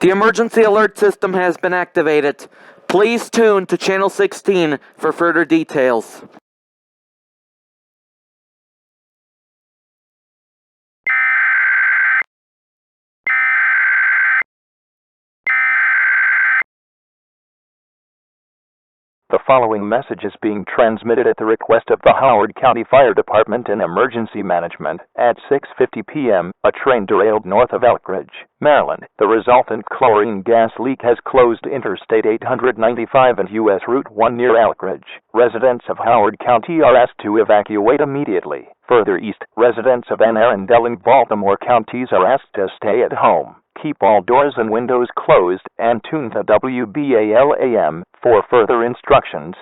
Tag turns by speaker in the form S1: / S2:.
S1: The emergency alert system has been activated. Please tune to Channel 16 for further details.
S2: The following message is being transmitted at the request of the Howard County Fire Department and Emergency Management. At 6:50 p.m., a train derailed north of Leakage, Maryland. The resultant chlorine gas leak has closed Interstate 895 and U.S. Route 1 near Leakage. Residents of Howard County are asked to evacuate immediately. Further east, residents of Anne Arundel and Baltimore counties are asked to stay at home. Keep all doors and windows closed and tune to WBAL AM for further instructions.